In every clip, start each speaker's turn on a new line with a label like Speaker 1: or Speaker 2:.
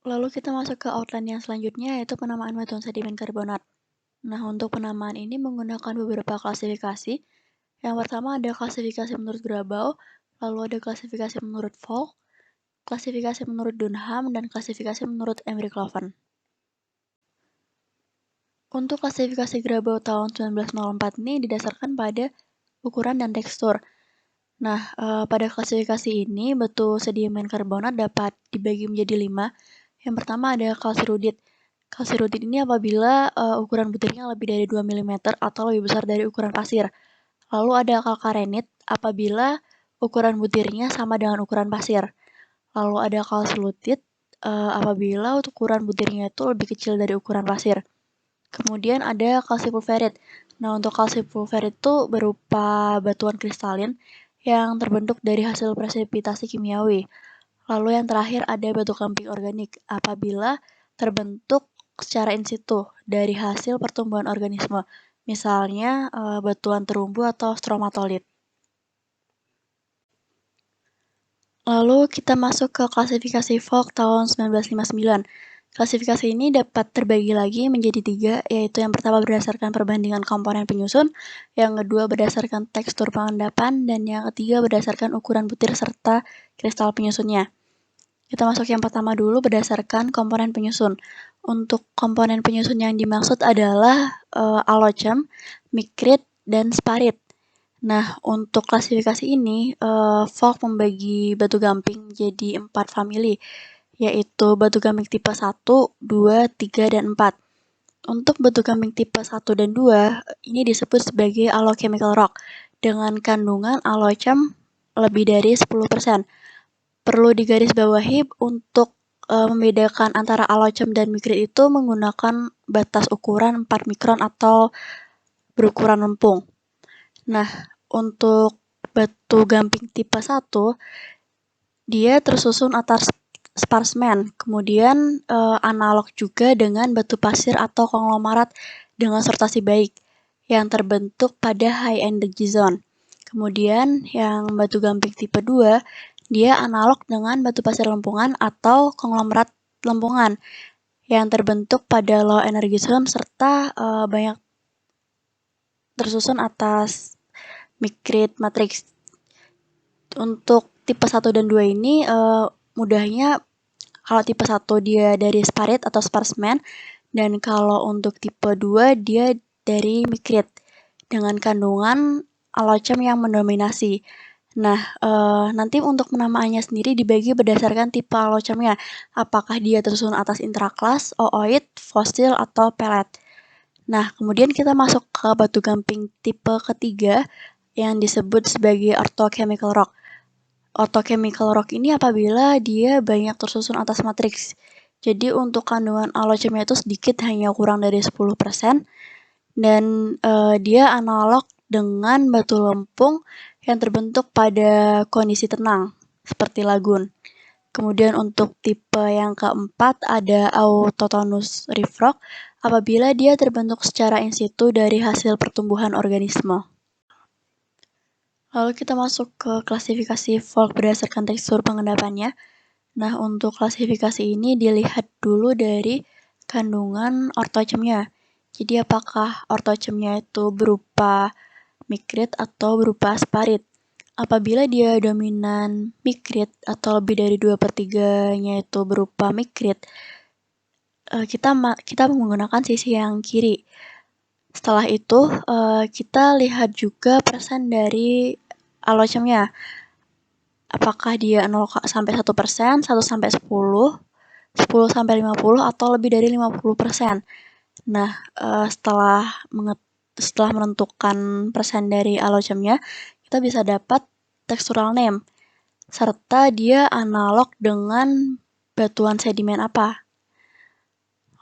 Speaker 1: Lalu kita masuk ke outline yang selanjutnya, yaitu penamaan batuan sedimen karbonat. Nah, untuk penamaan ini menggunakan beberapa klasifikasi. Yang pertama ada klasifikasi menurut Grabau, lalu ada klasifikasi menurut Volk, klasifikasi menurut Dunham, dan klasifikasi menurut Emery Cloven. Untuk klasifikasi Grabau tahun 1904 ini didasarkan pada ukuran dan tekstur. Nah, pada klasifikasi ini batu sedimen karbonat dapat dibagi menjadi 5. Yang pertama ada kalsirudit. Kalsirudit ini apabila ukuran butirnya lebih dari 2 mm atau lebih besar dari ukuran pasir. Lalu ada kalkarenit apabila ukuran butirnya sama dengan ukuran pasir. Lalu ada kalsilutit apabila ukuran butirnya itu lebih kecil dari ukuran pasir. Kemudian ada kalsipulverit. Nah, untuk kalsipulverit itu berupa batuan kristalin yang terbentuk dari hasil presipitasi kimiawi. Lalu yang terakhir ada batu gamping organik apabila terbentuk secara in situ dari hasil pertumbuhan organisme. Misalnya batuan terumbu atau stromatolit. Lalu kita masuk ke klasifikasi Volk tahun 1959. Klasifikasi ini dapat terbagi lagi menjadi 3, yaitu yang pertama berdasarkan perbandingan komponen penyusun, yang kedua berdasarkan tekstur pengendapan, dan yang ketiga berdasarkan ukuran butir serta kristal penyusunnya. Kita masuk yang pertama dulu berdasarkan komponen penyusun. Untuk komponen penyusun yang dimaksud adalah alocem, mikrit, dan sparit. Nah, untuk klasifikasi ini, Volk membagi batu gamping jadi 4 famili, yaitu batu gamping tipe 1, 2, 3, dan 4. Untuk batu gamping tipe 1 dan 2, ini disebut sebagai allochemical rock, dengan kandungan alocem lebih dari 10%. Perlu digarisbawahi untuk membedakan antara alocem dan mikrit itu menggunakan batas ukuran 4 mikron atau berukuran lempung. Nah, untuk batu gamping tipe 1, dia tersusun atas sparsmen, kemudian analog juga dengan batu pasir atau konglomerat dengan sortasi baik yang terbentuk pada high energy zone. Kemudian yang batu gamping tipe 2, dia analog dengan batu pasir lempungan atau konglomerat lempungan yang terbentuk pada low energy zone serta banyak tersusun atas mikrit matrix. Untuk tipe 1 dan 2 ini mudahnya kalau tipe 1 dia dari sparit atau sparsman, dan kalau untuk tipe 2 dia dari mikrit dengan kandungan alocem yang mendominasi. Nah, nanti untuk penamaannya sendiri dibagi berdasarkan tipe alocemnya. Apakah dia tersusun atas intraklas, ooid, fosil, atau pelet. Nah, kemudian kita masuk ke batu gamping tipe ketiga yang disebut sebagai orthochemical rock. Orthochemical rock ini apabila dia banyak tersusun atas matriks. Jadi untuk kandungan alocemnya itu sedikit, hanya kurang dari 10%, dan dia analog dengan batu lempung yang terbentuk pada kondisi tenang seperti lagun. Kemudian untuk tipe yang keempat ada autochthonous reef rock apabila dia terbentuk secara in situ dari hasil pertumbuhan organisme. Lalu kita masuk ke klasifikasi Volk berdasarkan tekstur pengendapannya. Nah, untuk klasifikasi ini dilihat dulu dari kandungan orthochemnya. Jadi apakah orthochemnya itu berupa mikrit atau berupa sparit. Apabila dia dominan mikrit atau lebih dari 2/3-nya itu berupa mikrit, kita menggunakan sisi yang kiri. Setelah itu, kita lihat juga persen dari alocemnya. Apakah dia 0-1%, 1-10, 10-50, atau lebih dari 50%. Nah, setelah menentukan persen dari alocemnya, kita bisa dapat textural name, serta dia analog dengan batuan sedimen apa.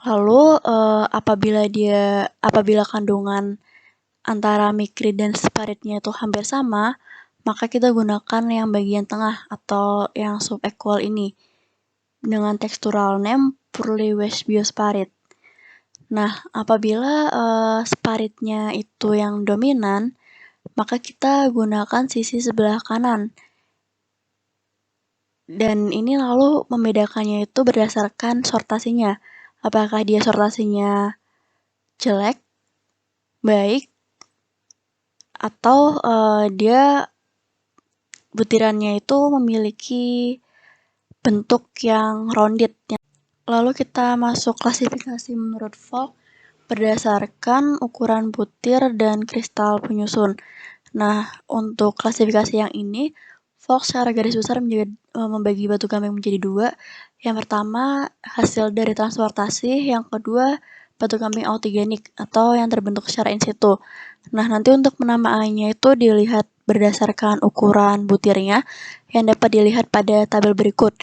Speaker 1: Lalu apabila kandungan antara mikrit dan sparitnya itu hampir sama, maka kita gunakan yang bagian tengah atau yang subequal ini dengan textural name Purley West Biosparit. Nah, apabila sparitnya itu yang dominan, maka kita gunakan sisi sebelah kanan Dan ini lalu membedakannya itu berdasarkan sortasinya. Apakah dia sortasinya jelek, baik, atau dia butirannya itu memiliki bentuk yang rounded. Lalu kita masuk klasifikasi menurut Vogt berdasarkan ukuran butir dan kristal penyusun. Nah, untuk klasifikasi yang ini, Vogt secara garis besar membagi batu gamping menjadi dua. Yang pertama, hasil dari transportasi. Yang kedua, batu gamping autogenik atau yang terbentuk secara in situ. Nah, nanti untuk penamaannya itu dilihat berdasarkan ukuran butirnya yang dapat dilihat pada tabel berikut.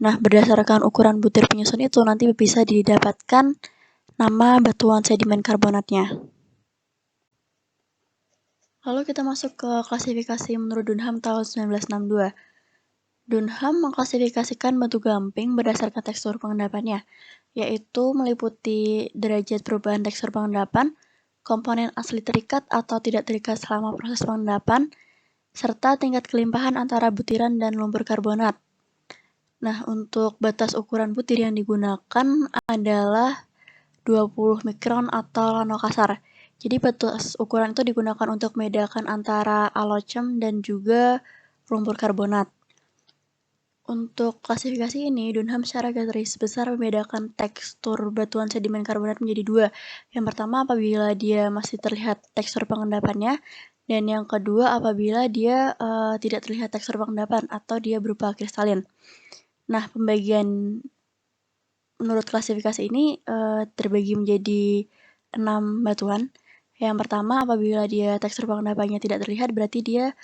Speaker 1: Nah, berdasarkan ukuran butir penyusun itu nanti bisa didapatkan nama batuan sedimen karbonatnya. Lalu kita masuk ke klasifikasi menurut Dunham tahun 1962. Dunham mengklasifikasikan batu gamping berdasarkan tekstur pengendapannya, yaitu meliputi derajat perubahan tekstur pengendapan, komponen asli terikat atau tidak terikat selama proses pengendapan, serta tingkat kelimpahan antara butiran dan lumpur karbonat. Nah, untuk batas ukuran butir yang digunakan adalah 20 mikron atau nano kasar. Jadi batas ukuran itu digunakan untuk membedakan antara alocem dan juga lumpur karbonat. Untuk klasifikasi ini, Dunham secara garis besar membedakan tekstur batuan sedimen karbonat menjadi dua. Yang pertama apabila dia masih terlihat tekstur pengendapannya, dan yang kedua apabila dia tidak terlihat tekstur pengendapan atau dia berupa kristalin. Nah, pembagian menurut klasifikasi ini terbagi menjadi 6 batuan. Yang pertama apabila dia tekstur pengendapannya tidak terlihat berarti dia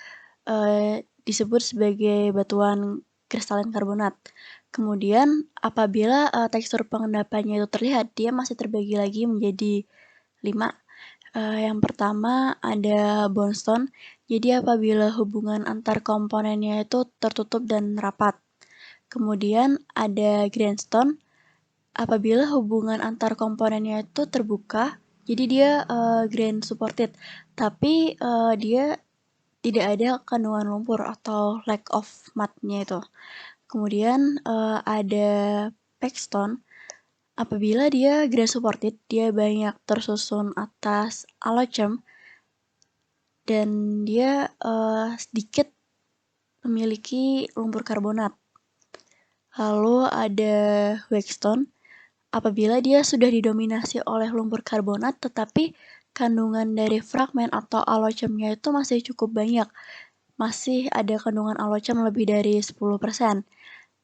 Speaker 1: disebut sebagai batuan kristalin karbonat. Kemudian apabila tekstur pengendapannya itu terlihat, dia masih terbagi lagi menjadi 5. Yang pertama ada bondstone. Jadi apabila hubungan antar komponennya itu tertutup dan rapat. Kemudian ada grindstone. Apabila hubungan antar komponennya itu terbuka, jadi dia grain supported, tapi dia tidak ada kandungan lumpur atau lack of mud-nya itu. Kemudian ada packstone. Apabila dia grain supported, dia banyak tersusun atas alocem dan dia sedikit memiliki lumpur karbonat. Lalu ada waxstone. Apabila dia sudah didominasi oleh lumpur karbonat, tetapi kandungan dari fragmen atau alocemnya itu masih cukup banyak. Masih ada kandungan alocem lebih dari 10%.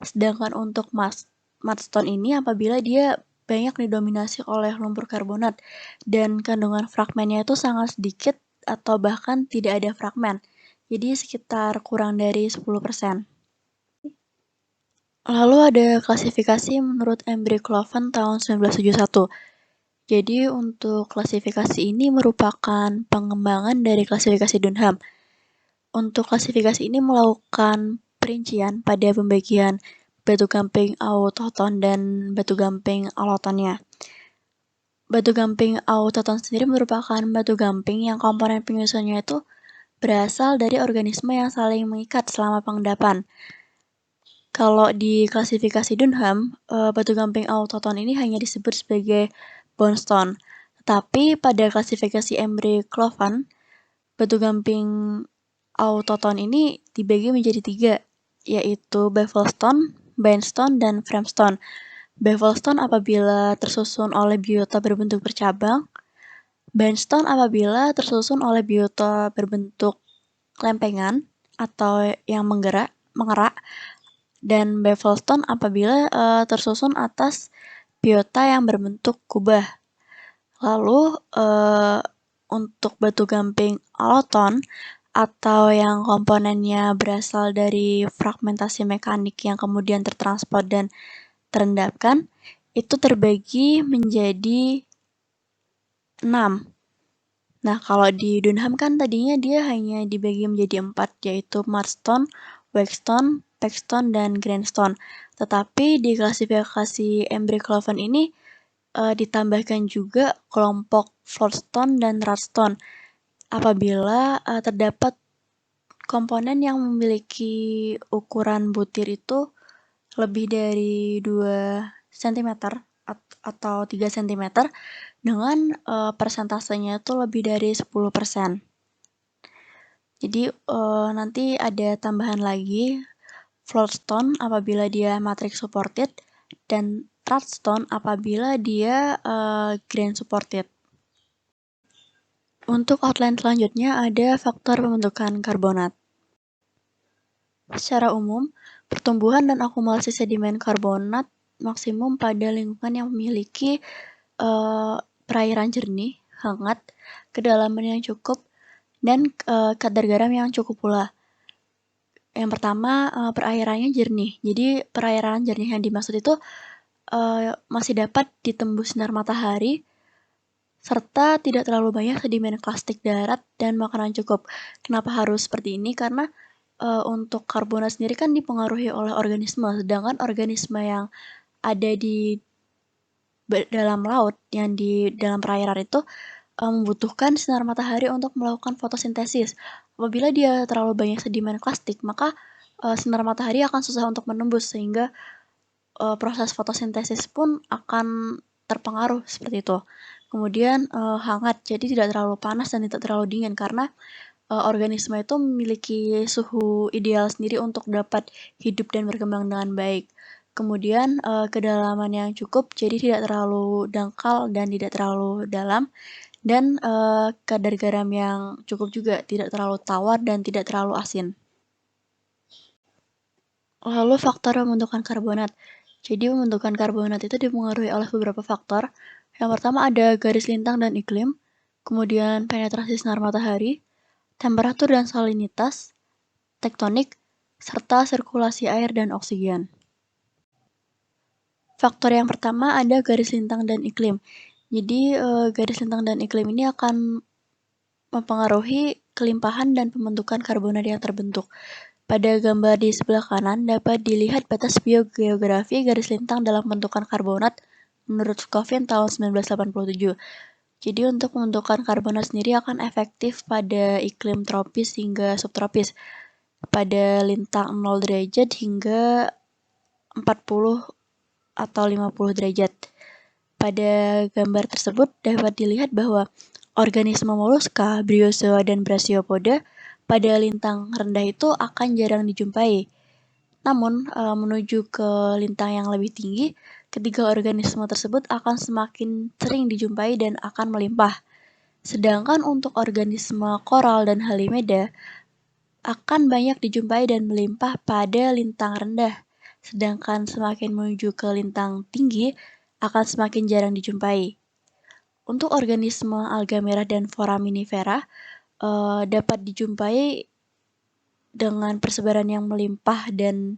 Speaker 1: Sedangkan untuk mudstone ini apabila dia banyak didominasi oleh lumpur karbonat dan kandungan fragmennya itu sangat sedikit atau bahkan tidak ada fragmen. Jadi sekitar kurang dari 10%. Lalu ada klasifikasi menurut Embry Cloven tahun 1971. Jadi untuk klasifikasi ini merupakan pengembangan dari klasifikasi Dunham. Untuk klasifikasi ini melakukan perincian pada pembagian batu gamping autoton dan batu gamping allotonnya. Batu gamping autoton sendiri merupakan batu gamping yang komponen penyusunnya itu berasal dari organisme yang saling mengikat selama pengendapan. Kalau di klasifikasi Dunham, batu gamping autoton ini hanya disebut sebagai bondstone. Tetapi pada klasifikasi Embry Cloven, batu gamping autoton ini dibagi menjadi 3, yaitu bevelstone, bindstone, dan framestone. Bevelstone apabila tersusun oleh biota berbentuk bercabang, bindstone apabila tersusun oleh biota berbentuk lempengan atau yang mengerak, dan bevelstone apabila tersusun atas biota yang berbentuk kubah. Lalu untuk batu gamping alloton atau yang komponennya berasal dari fragmentasi mekanik yang kemudian tertransport dan terendapkan, itu terbagi menjadi 6. Nah, kalau di Dunham kan tadinya dia hanya dibagi menjadi 4, yaitu mudstone, waxstone, packstone, dan grindstone. Tetapi di klasifikasi Embry Cloven ini ditambahkan juga kelompok floatstone dan rutstone apabila terdapat komponen yang memiliki ukuran butir itu lebih dari 2 cm atau 3 cm dengan persentasenya itu lebih dari 10%. Jadi nanti ada tambahan lagi, floatstone apabila dia matrix supported dan thruststone apabila dia grain supported. Untuk outline selanjutnya ada faktor pembentukan karbonat. Secara umum, pertumbuhan dan akumulasi sedimen karbonat maksimum pada lingkungan yang memiliki perairan jernih, hangat, kedalaman yang cukup, dan kadar garam yang cukup pula. Yang pertama, perairannya jernih. Jadi perairan jernih yang dimaksud itu masih dapat ditembus sinar matahari, serta tidak terlalu banyak sedimen plastik darat dan makanan cukup. Kenapa harus seperti ini? Karena untuk karbonat sendiri kan dipengaruhi oleh organisme, sedangkan organisme yang ada di dalam laut, yang di dalam perairan itu membutuhkan sinar matahari untuk melakukan fotosintesis. Apabila dia terlalu banyak sedimen plastik, maka sinar matahari akan susah untuk menembus, sehingga proses fotosintesis pun akan terpengaruh seperti itu. Kemudian hangat, jadi tidak terlalu panas dan tidak terlalu dingin, karena organisme itu memiliki suhu ideal sendiri untuk dapat hidup dan berkembang dengan baik. Kemudian kedalaman yang cukup, jadi tidak terlalu dangkal dan tidak terlalu dalam. Dan kadar garam yang cukup juga, tidak terlalu tawar dan tidak terlalu asin. Lalu faktor pembentukan karbonat. Jadi pembentukan karbonat itu dipengaruhi oleh beberapa faktor. Yang pertama ada garis lintang dan iklim, kemudian penetrasi sinar matahari, temperatur dan salinitas, tektonik, serta sirkulasi air dan oksigen. Faktor yang pertama ada garis lintang dan iklim. Jadi garis lintang dan iklim ini akan mempengaruhi kelimpahan dan pembentukan karbonat yang terbentuk. Pada gambar di sebelah kanan dapat dilihat batas biogeografi garis lintang dalam pembentukan karbonat menurut Skovin tahun 1987. Jadi untuk pembentukan karbonat sendiri akan efektif pada iklim tropis hingga subtropis, pada lintang 0 derajat hingga 40 atau 50 derajat. Pada gambar tersebut dapat dilihat bahwa organisme moluska, briozoa, dan brachiopoda pada lintang rendah itu akan jarang dijumpai. Namun, menuju ke lintang yang lebih tinggi, ketiga organisme tersebut akan semakin sering dijumpai dan akan melimpah. Sedangkan untuk organisme koral dan halimeda akan banyak dijumpai dan melimpah pada lintang rendah. Sedangkan semakin menuju ke lintang tinggi, akan semakin jarang dijumpai. Untuk organisme alga merah dan foraminifera dapat dijumpai dengan persebaran yang melimpah dan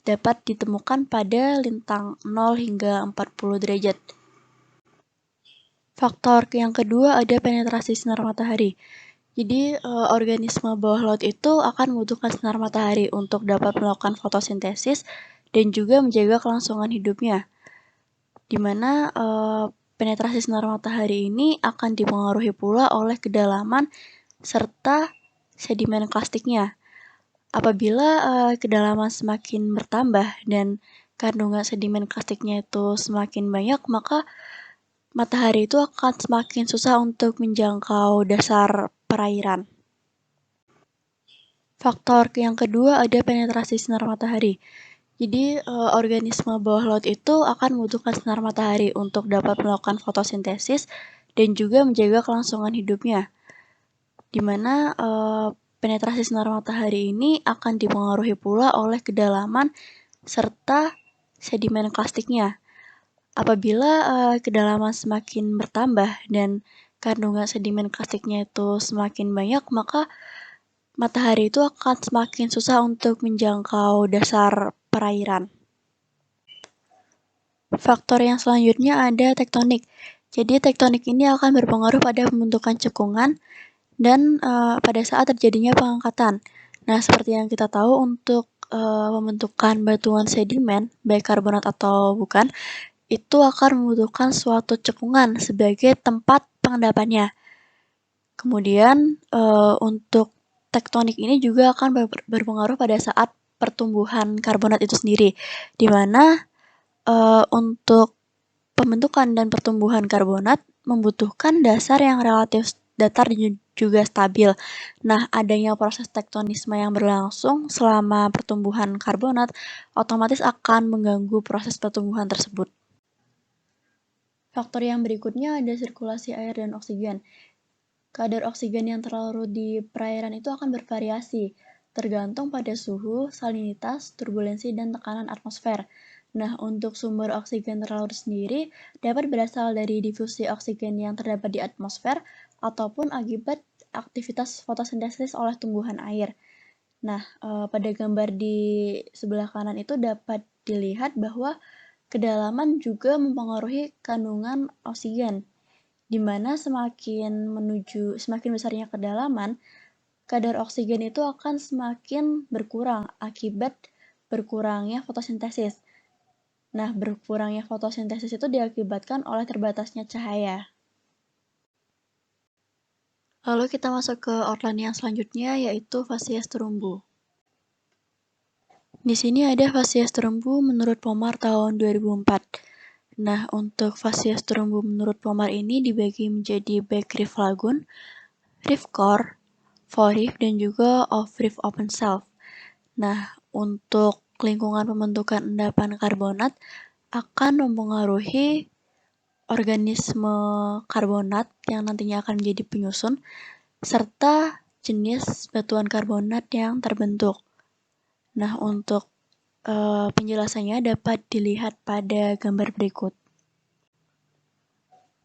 Speaker 1: dapat ditemukan pada lintang 0 hingga 40 derajat. Faktor yang kedua ada penetrasi sinar matahari. Jadi organisme bawah laut itu akan membutuhkan sinar matahari untuk dapat melakukan fotosintesis dan juga menjaga kelangsungan hidupnya. Di mana penetrasi sinar matahari ini akan dipengaruhi pula oleh kedalaman serta sedimen plastiknya. Apabila kedalaman semakin bertambah dan kandungan sedimen plastiknya itu semakin banyak, maka matahari itu akan semakin susah untuk menjangkau dasar perairan. Faktor yang kedua ada penetrasi sinar matahari. Jadi organisme bawah laut itu akan membutuhkan sinar matahari untuk dapat melakukan fotosintesis dan juga menjaga kelangsungan hidupnya. Di mana penetrasi sinar matahari ini akan dipengaruhi pula oleh kedalaman serta sedimen plastiknya. Apabila kedalaman semakin bertambah dan kandungan sedimen plastiknya itu semakin banyak, maka matahari itu akan semakin susah untuk menjangkau dasar perairan. Faktor yang selanjutnya ada tektonik. Jadi tektonik ini akan berpengaruh pada pembentukan cekungan dan pada saat terjadinya pengangkatan. Nah, seperti yang kita tahu untuk pembentukan batuan sedimen, baik karbonat atau bukan, itu akan membutuhkan suatu cekungan sebagai tempat pengendapannya. Kemudian untuk tektonik ini juga akan berpengaruh pada saat pertumbuhan karbonat itu sendiri, di mana untuk pembentukan dan pertumbuhan karbonat membutuhkan dasar yang relatif datar dan juga stabil. Nah, adanya proses tektonisme yang berlangsung selama pertumbuhan karbonat otomatis akan mengganggu proses pertumbuhan tersebut. Faktor yang berikutnya ada sirkulasi air dan oksigen. Kadar oksigen yang terlarut di perairan itu akan bervariasi, tergantung pada suhu, salinitas, turbulensi, dan tekanan atmosfer. Nah, untuk sumber oksigen terlarut sendiri dapat berasal dari difusi oksigen yang terdapat di atmosfer ataupun akibat aktivitas fotosintesis oleh tumbuhan air. Nah, pada gambar di sebelah kanan itu dapat dilihat bahwa kedalaman juga mempengaruhi kandungan oksigen, di mana semakin besarnya kedalaman, kadar oksigen itu akan semakin berkurang akibat berkurangnya fotosintesis. Nah, berkurangnya fotosintesis itu diakibatkan oleh terbatasnya cahaya. Lalu kita masuk ke outline yang selanjutnya, yaitu fasies terumbu. Di sini ada fasies terumbu menurut Pomar tahun 2004. Nah, untuk fasies terumbu menurut Pomar ini dibagi menjadi back reef lagoon, reef core, forereef, dan juga off-reef open shelf. Nah, untuk lingkungan pembentukan endapan karbonat akan mempengaruhi organisme karbonat yang nantinya akan menjadi penyusun, serta jenis batuan karbonat yang terbentuk. Nah, untuk penjelasannya dapat dilihat pada gambar berikut.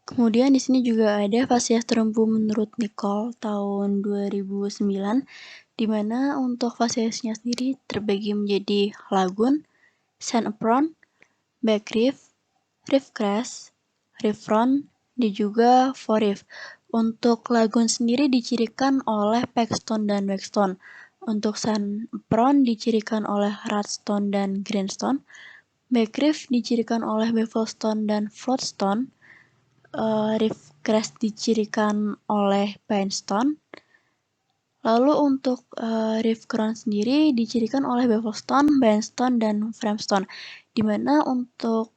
Speaker 1: Kemudian di sini juga ada fasies terumbu menurut Nicole tahun 2009, di mana untuk fasiesnya sendiri terbagi menjadi lagoon, sand apron, back reef, reef crest, reef front, dan juga forereef. Untuk lagoon sendiri dicirikan oleh pegstone dan waxstone. Untuk sand apron dicirikan oleh rudstone dan greenstone. Back reef dicirikan oleh bevelstone dan floatstone. Reef crest dicirikan oleh pinestone. Lalu untuk reef crown sendiri dicirikan oleh bevelstone, brimstone, dan framestone, di mana untuk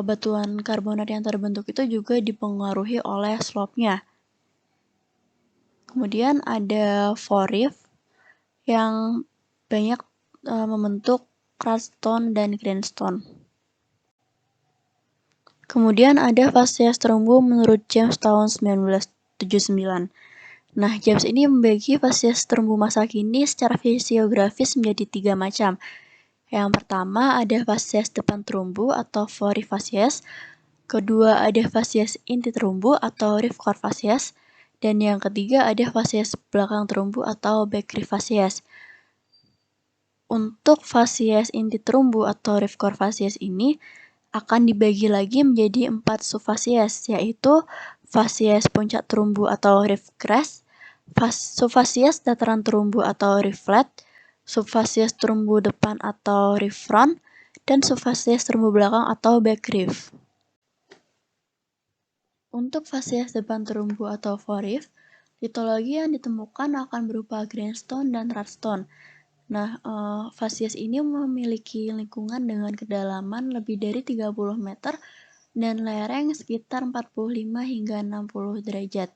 Speaker 1: batuan karbonat yang terbentuk itu juga dipengaruhi oleh slope-nya. Kemudian ada forereef yang banyak membentuk rudstone dan greenstone. Kemudian ada fasies terumbu menurut James tahun 1979. Nah, James ini membagi fasies terumbu masa kini secara fisiografis menjadi 3 macam. Yang pertama ada fasies depan terumbu atau forereef fasies. Kedua ada fasies inti terumbu atau reef core fasies. Dan yang ketiga ada fasies belakang terumbu atau back reef fasies. Untuk fasies inti terumbu atau reef core fasies ini akan dibagi lagi menjadi 4 subfasies, yaitu fasies puncak terumbu atau reef crest, subfasies dataran terumbu atau reef flat, subfasies terumbu depan atau reef front, dan subfasies terumbu belakang atau back reef. Untuk fasies depan terumbu atau forereef, litologi yang ditemukan akan berupa greenstone dan rudstone. Nah, fasies ini memiliki lingkungan dengan kedalaman lebih dari 30 meter dan lereng sekitar 45 hingga 60 derajat.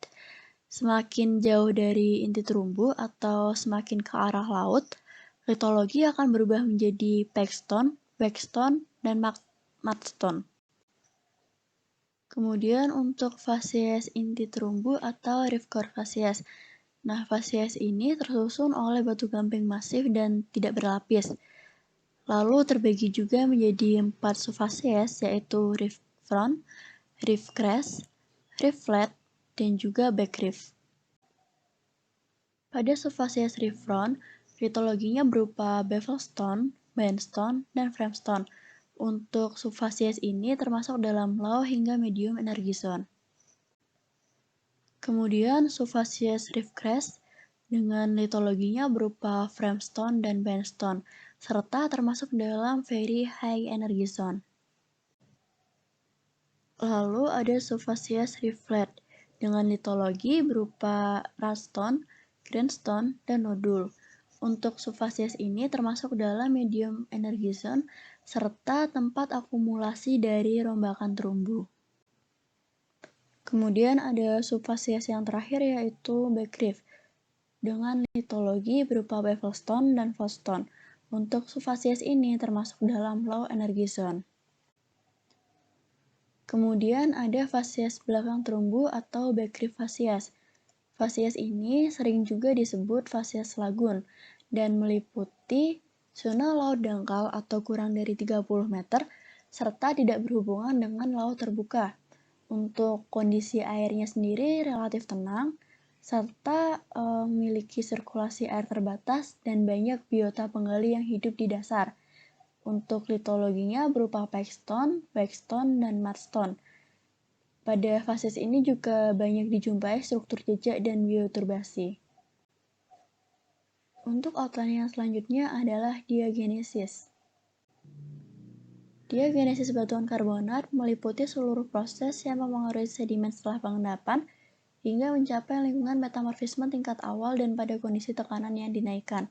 Speaker 1: Semakin jauh dari inti terumbu atau semakin ke arah laut, litologi akan berubah menjadi pegstone, waxstone, dan mudstone. Kemudian untuk fasies inti terumbu atau reef core fasies. Nah, fasies ini tersusun oleh batu gamping masif dan tidak berlapis. Lalu terbagi juga menjadi 4 subfasies, yaitu reef front, reef crest, reef flat, dan juga back reef. Pada subfasies reef front, litologinya berupa bevelstone, brimstone, dan framestone. Untuk subfasies ini termasuk dalam low hingga medium energy zone. Kemudian subfasies reef crest dengan litologinya berupa framestone dan brimstone, serta termasuk dalam very high energy zone. Lalu ada subfasies reef flat dengan litologi berupa rudstone, greenstone, dan nodul. Untuk subfasies ini termasuk dalam medium energy zone serta tempat akumulasi dari rombakan terumbu. Kemudian ada subfasies yang terakhir yaitu back reef dengan litologi berupa bevelstone dan faultstone. Untuk subfasies ini termasuk dalam low energy zone. Kemudian ada fasies belakang terumbu atau back reef fasies. Fasies ini sering juga disebut fasies lagoon dan meliputi zona laut dangkal atau kurang dari 30 meter serta tidak berhubungan dengan laut terbuka. Untuk kondisi airnya sendiri relatif tenang, serta memiliki sirkulasi air terbatas dan banyak biota penggali yang hidup di dasar. Untuk litologinya berupa pegstone, backstone, dan mudstone. Pada fases ini juga banyak dijumpai struktur jejak dan bioturbasi. Untuk outline yang selanjutnya adalah diagenesis. Diagenesis batuan karbonat meliputi seluruh proses yang memengaruhi sedimen setelah pengendapan hingga mencapai lingkungan metamorfisme tingkat awal dan pada kondisi tekanan yang dinaikkan.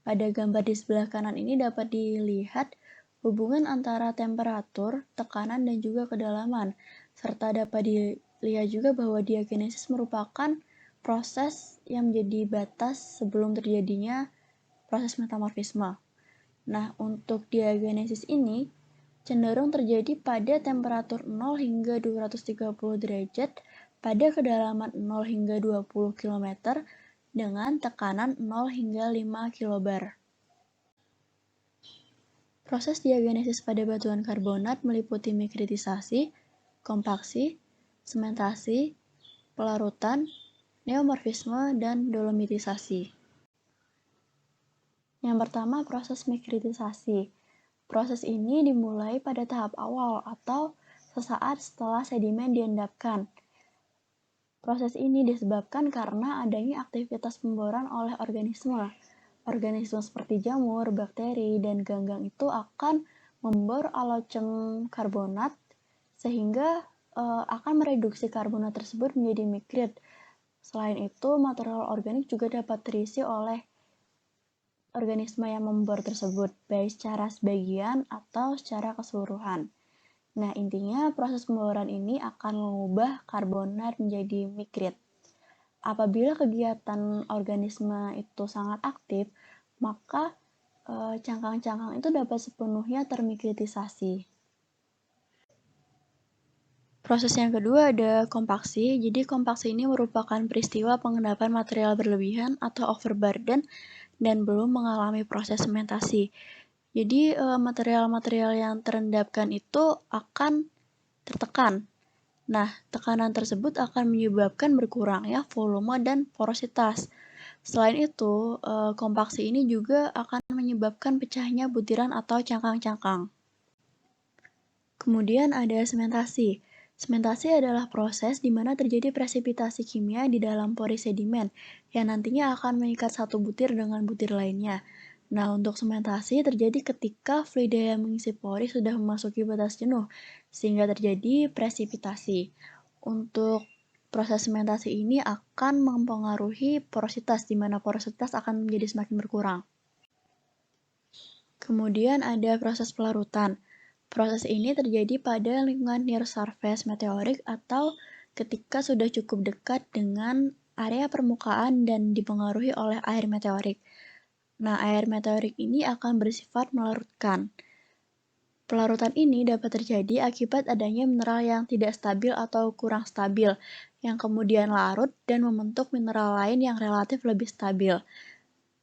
Speaker 1: Pada gambar di sebelah kanan ini dapat dilihat hubungan antara temperatur, tekanan, dan juga kedalaman, serta dapat dilihat juga bahwa diagenesis merupakan proses yang menjadi batas sebelum terjadinya proses metamorfisme. Nah, untuk diagenesis ini cenderung terjadi pada temperatur 0 hingga 230 derajat pada kedalaman 0 hingga 20 km dengan tekanan 0 hingga 5 kilobar. Proses diagenesis pada batuan karbonat meliputi mikritisasi, kompaksi, sementasi, pelarutan, neomorfisme, dan dolomitisasi. Yang pertama, proses mikritisasi. Proses ini dimulai pada tahap awal atau sesaat setelah sedimen diendapkan. Proses ini disebabkan karena adanya aktivitas pemboran oleh organisme. Organisme seperti jamur, bakteri, dan ganggang itu akan membor aloceng karbonat sehingga akan mereduksi karbonat tersebut menjadi mikrit. Selain itu, material organik juga dapat terisi oleh organisme yang membor tersebut, baik secara sebagian atau secara keseluruhan. Nah, intinya proses pemboran ini akan mengubah karbonat menjadi mikrit. Apabila kegiatan organisme itu sangat aktif, maka cangkang-cangkang itu dapat sepenuhnya termikritisasi. Proses yang kedua ada kompaksi. Jadi kompaksi ini merupakan peristiwa pengendapan material berlebihan atau overburden dan belum mengalami proses sementasi. Jadi material-material yang terendapkan itu akan tertekan. Nah, tekanan tersebut akan menyebabkan berkurangnya volume dan porositas. Selain itu, kompaksi ini juga akan menyebabkan pecahnya butiran atau cangkang-cangkang. Kemudian ada sementasi. Sementasi adalah proses di mana terjadi presipitasi kimia di dalam pori sedimen yang nantinya akan mengikat satu butir dengan butir lainnya. Nah, untuk sementasi terjadi ketika fluida yang mengisi pori sudah memasuki batas jenuh, sehingga terjadi presipitasi. Untuk proses sementasi ini akan mempengaruhi porositas, di mana porositas akan menjadi semakin berkurang. Kemudian ada proses pelarutan. Proses ini terjadi pada lingkungan near surface meteorik atau ketika sudah cukup dekat dengan area permukaan dan dipengaruhi oleh air meteorik. Nah, air meteorik ini akan bersifat melarutkan. Pelarutan ini dapat terjadi akibat adanya mineral yang tidak stabil atau kurang stabil, yang kemudian larut dan membentuk mineral lain yang relatif lebih stabil.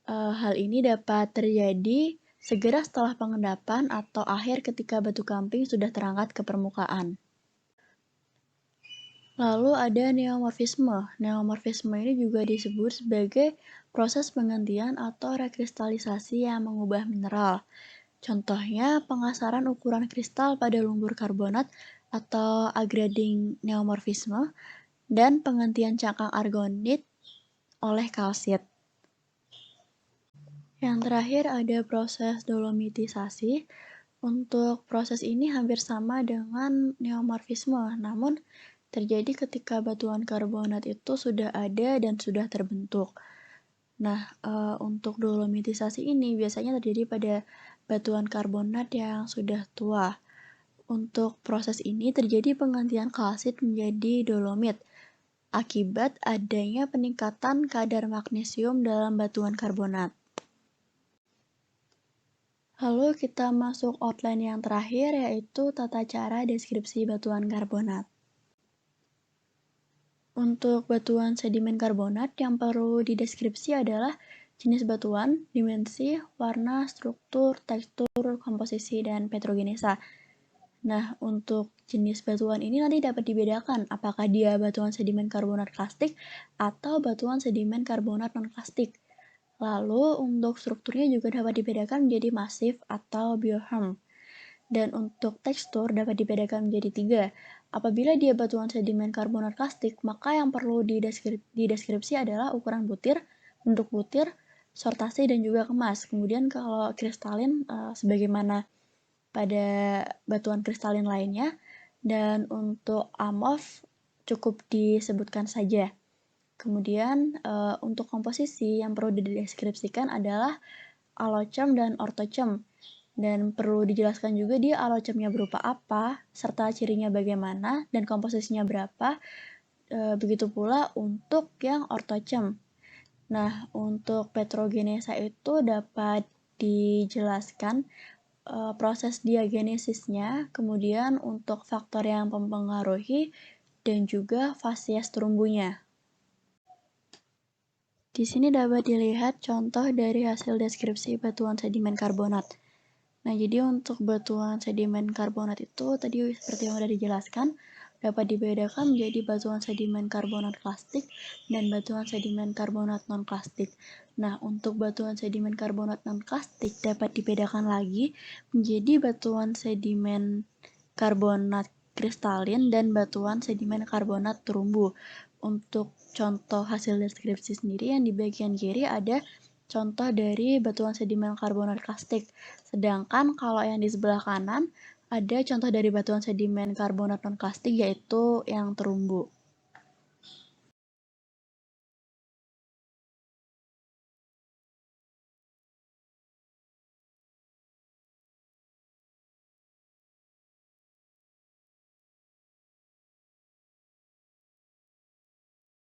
Speaker 1: Hal ini dapat terjadi segera setelah pengendapan atau akhir ketika batu kamping sudah terangkat ke permukaan. Lalu ada neomorfisme. Neomorfisme ini juga disebut sebagai proses penggantian atau rekristalisasi yang mengubah mineral. Contohnya pengasaran ukuran kristal pada lumpur karbonat atau upgrading neomorfisme dan penggantian cangkang argonit oleh kalsit. Yang terakhir ada proses dolomitisasi. Untuk proses ini hampir sama dengan neomorfisme, namun terjadi ketika batuan karbonat itu sudah ada dan sudah terbentuk. Nah, untuk dolomitisasi ini biasanya terjadi pada batuan karbonat yang sudah tua. Untuk proses ini terjadi penggantian kalsit menjadi dolomit akibat adanya peningkatan kadar magnesium dalam batuan karbonat. Lalu kita masuk outline yang terakhir, yaitu tata cara deskripsi batuan karbonat. Untuk batuan sedimen karbonat yang perlu dideskripsi adalah jenis batuan, dimensi, warna, struktur, tekstur, komposisi, dan petrogenesa. Nah, untuk jenis batuan ini nanti dapat dibedakan apakah dia batuan sedimen karbonat klastik atau batuan sedimen karbonat non-klastik. Lalu, untuk strukturnya juga dapat dibedakan menjadi masif atau biofilm. Dan untuk tekstur dapat dibedakan menjadi 3. Apabila dia batuan sedimen karbonat klastik, maka yang perlu dideskripsi adalah ukuran butir, bentuk butir, sortasi, dan juga kemas. Kemudian kalau kristalin, sebagaimana pada batuan kristalin lainnya, dan untuk amorf cukup disebutkan saja. Kemudian untuk komposisi yang perlu dideskripsikan adalah alocem dan ortocem. Dan perlu dijelaskan juga dia alocemnya berupa apa, serta cirinya bagaimana, dan komposisinya berapa. Begitu pula untuk yang ortocem. Nah, untuk petrogenesa itu dapat dijelaskan proses diagenesisnya, kemudian untuk faktor yang mempengaruhi, dan juga fasies terumbunya. Di sini dapat dilihat contoh dari hasil deskripsi batuan sedimen karbonat. Nah, jadi untuk batuan sedimen karbonat itu tadi seperti yang sudah dijelaskan, dapat dibedakan menjadi batuan sedimen karbonat klastik dan batuan sedimen karbonat non-klastik. Nah, untuk batuan sedimen karbonat non-klastik dapat dibedakan lagi menjadi batuan sedimen karbonat kristalin dan batuan sedimen karbonat terumbu. Untuk contoh hasil deskripsi sendiri yang di bagian kiri ada contoh dari batuan sedimen karbonat klastik. Sedangkan kalau yang di sebelah kanan ada contoh dari batuan sedimen karbonat non-klastik yaitu yang terumbu.